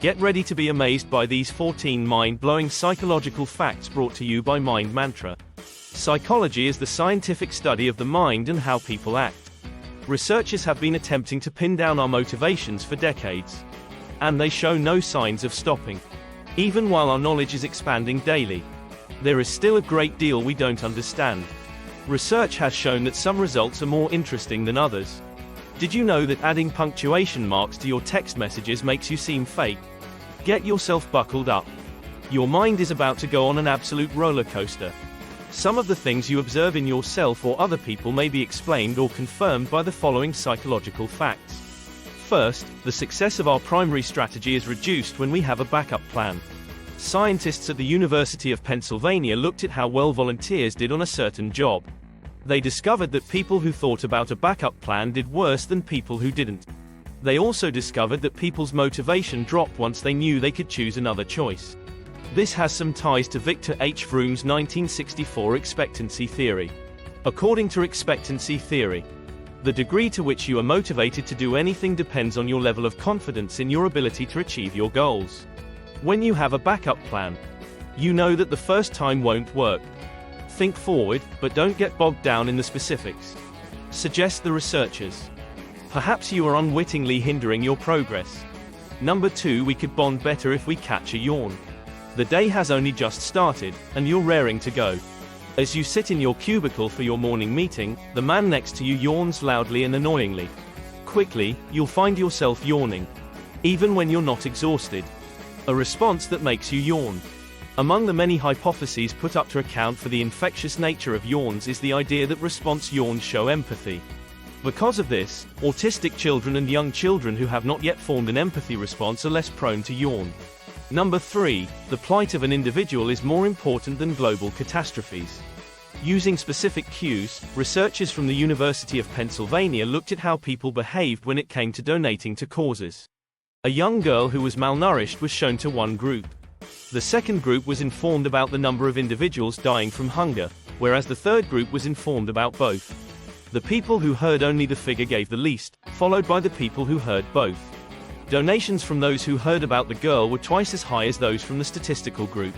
Get ready to be amazed by these 14 mind-blowing psychological facts brought to you by Mind Mantra. Psychology is the scientific study of the mind and how people act. Researchers have been attempting to pin down our motivations for decades. And they show no signs of stopping. Even while our knowledge is expanding daily, there is still a great deal we don't understand. Research has shown that some results are more interesting than others. Did you know that adding punctuation marks to your text messages makes you seem fake? Get yourself buckled up. Your mind is about to go on an absolute roller coaster. Some of the things you observe in yourself or other people may be explained or confirmed by the following psychological facts. First, the success of our primary strategy is reduced when we have a backup plan. Scientists at the University of Pennsylvania looked at how well volunteers did on a certain job. They discovered that people who thought about a backup plan did worse than people who didn't. They also discovered that people's motivation dropped once they knew they could choose another choice. This has some ties to Victor H. Vroome's 1964 expectancy theory. According to expectancy theory, the degree to which you are motivated to do anything depends on your level of confidence in your ability to achieve your goals. When you have a backup plan, you know that the first time won't work. Think forward, but don't get bogged down in the specifics, suggest the researchers. Perhaps you are unwittingly hindering your progress. Number 2, we could bond better if we catch a yawn. The day has only just started, and you're raring to go. As you sit in your cubicle for your morning meeting, the man next to you yawns loudly and annoyingly. Quickly, you'll find yourself yawning, even when you're not exhausted. A response that makes you yawn. Among the many hypotheses put up to account for the infectious nature of yawns is the idea that response yawns show empathy. Because of this, autistic children and young children who have not yet formed an empathy response are less prone to yawn. Number 3, the plight of an individual is more important than global catastrophes. Using specific cues, researchers from the University of Pennsylvania looked at how people behaved when it came to donating to causes. A young girl who was malnourished was shown to one group. The second group was informed about the number of individuals dying from hunger, whereas the third group was informed about both. The people who heard only the figure gave the least, followed by the people who heard both. Donations from those who heard about the girl were twice as high as those from the statistical group.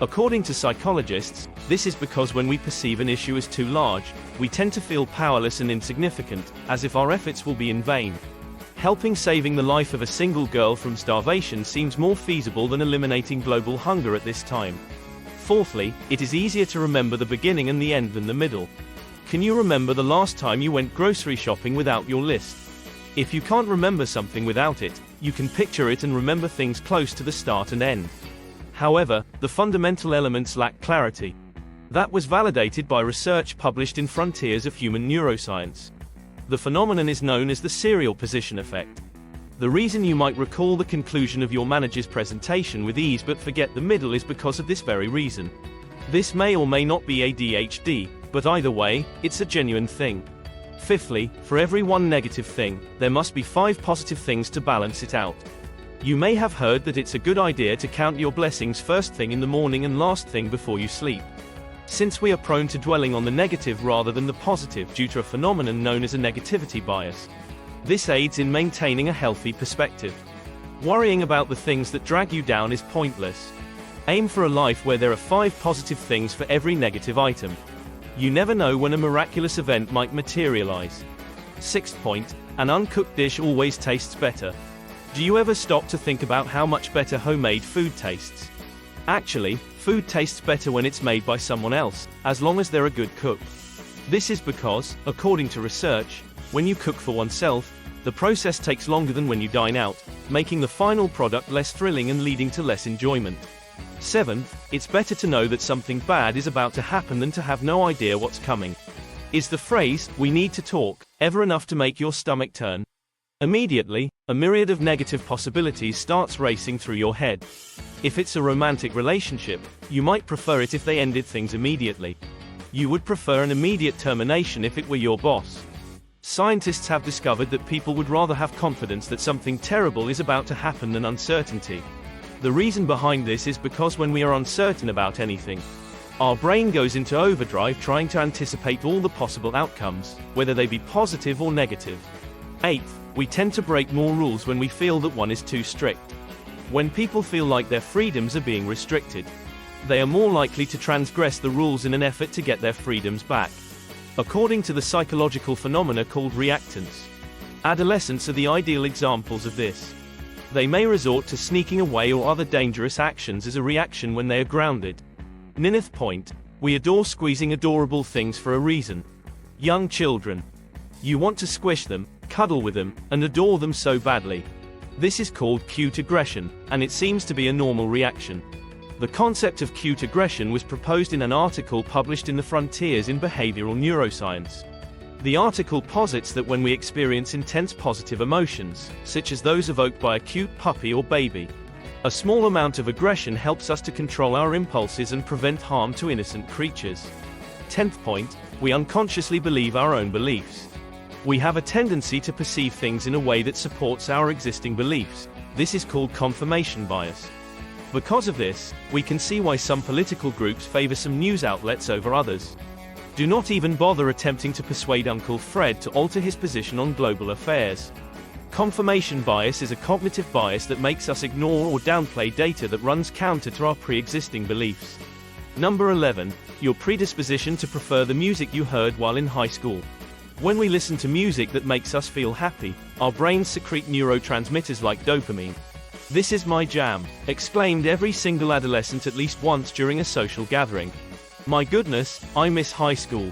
According to psychologists, this is because when we perceive an issue as too large, we tend to feel powerless and insignificant, as if our efforts will be in vain. Helping saving the life of a single girl from starvation seems more feasible than eliminating global hunger at this time. Fourthly, it is easier to remember the beginning and the end than the middle. Can you remember the last time you went grocery shopping without your list? If you can't remember something without it, you can picture it and remember things close to the start and end. However, the fundamental elements lack clarity. That was validated by research published in Frontiers of Human Neuroscience. The phenomenon is known as the serial position effect. The reason you might recall the conclusion of your manager's presentation with ease but forget the middle is because of this very reason. This may or may not be ADHD, but either way, it's a genuine thing. Fifthly, for every one negative thing, there must be 5 positive things to balance it out. You may have heard that it's a good idea to count your blessings first thing in the morning and last thing before you sleep. Since we are prone to dwelling on the negative rather than the positive due to a phenomenon known as a negativity bias, this aids in maintaining a healthy perspective. Worrying about the things that drag you down is pointless. Aim for a life where there are 5 positive things for every negative item. You never know when a miraculous event might materialize. 6th point, an uncooked dish always tastes better. Do you ever stop to think about how much better homemade food tastes? Actually, food tastes better when it's made by someone else, as long as they're a good cook. This is because, according to research, when you cook for oneself, the process takes longer than when you dine out, making the final product less thrilling and leading to less enjoyment. 7th, it's better to know that something bad is about to happen than to have no idea what's coming. Is the phrase, "we need to talk," ever enough to make your stomach turn? Immediately, a myriad of negative possibilities starts racing through your head. If it's a romantic relationship, you might prefer it if they ended things immediately. You would prefer an immediate termination if it were your boss. Scientists have discovered that people would rather have confidence that something terrible is about to happen than uncertainty. The reason behind this is because when we are uncertain about anything, our brain goes into overdrive trying to anticipate all the possible outcomes, whether they be positive or negative. 8th, we tend to break more rules when we feel that one is too strict. When people feel like their freedoms are being restricted, they are more likely to transgress the rules in an effort to get their freedoms back. According to the psychological phenomena called reactance, adolescents are the ideal examples of this. They may resort to sneaking away or other dangerous actions as a reaction when they are grounded. 9th point. We adore squeezing adorable things for a reason. Young children. You want to squish them, cuddle with them, and adore them so badly. This is called cute aggression, and it seems to be a normal reaction. The concept of cute aggression was proposed in an article published in the Frontiers in Behavioral Neuroscience. The article posits that when we experience intense positive emotions, such as those evoked by a cute puppy or baby, a small amount of aggression helps us to control our impulses and prevent harm to innocent creatures. 10th point. We unconsciously believe our own beliefs. We have a tendency to perceive things in a way that supports our existing beliefs. This is called confirmation bias. Because of this, we can see why some political groups favor some news outlets over others. Do not even bother attempting to persuade Uncle Fred to alter his position on global affairs. Confirmation bias is a cognitive bias that makes us ignore or downplay data that runs counter to our pre-existing beliefs. Number 11. Your predisposition to prefer the music you heard while in high school. When we listen to music that makes us feel happy, our brains secrete neurotransmitters like dopamine. "This is my jam," exclaimed every single adolescent at least once during a social gathering. "My goodness, I miss high school."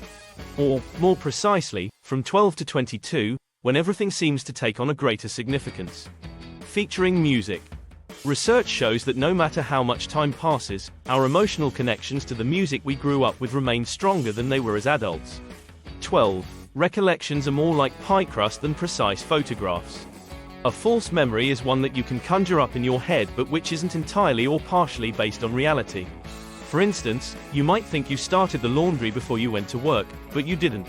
Or, more precisely, from 12 to 22, when everything seems to take on a greater significance. Featuring music. Research shows that no matter how much time passes, our emotional connections to the music we grew up with remain stronger than they were as adults. 12. Recollections are more like pie crust than precise photographs. A false memory is one that you can conjure up in your head but which isn't entirely or partially based on reality. For instance, you might think you started the laundry before you went to work, but you didn't.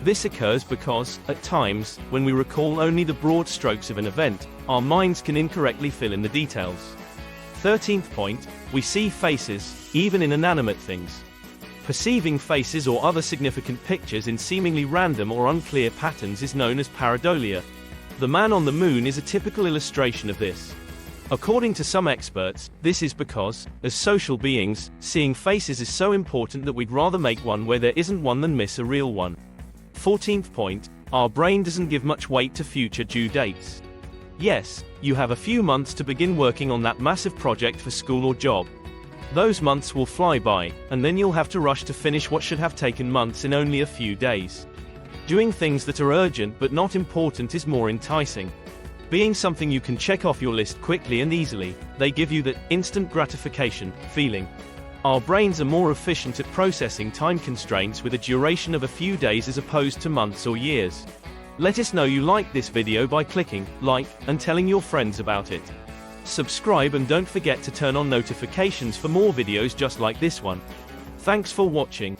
This occurs because, at times, when we recall only the broad strokes of an event, our minds can incorrectly fill in the details. 13th point. We see faces, even in inanimate things. Perceiving faces or other significant pictures in seemingly random or unclear patterns is known as pareidolia. The man on the moon is a typical illustration of this. According to some experts, this is because, as social beings, seeing faces is so important that we'd rather make one where there isn't one than miss a real one. 14th point. Our brain doesn't give much weight to future due dates. Yes, you have a few months to begin working on that massive project for school or job. Those months will fly by, and then you'll have to rush to finish what should have taken months in only a few days. Doing things that are urgent but not important is more enticing. Being something you can check off your list quickly and easily, they give you that instant gratification feeling. Our brains are more efficient at processing time constraints with a duration of a few days as opposed to months or years. Let us know you liked this video by clicking like and telling your friends about it. Subscribe and don't forget to turn on notifications for more videos just like this one. Thanks for watching.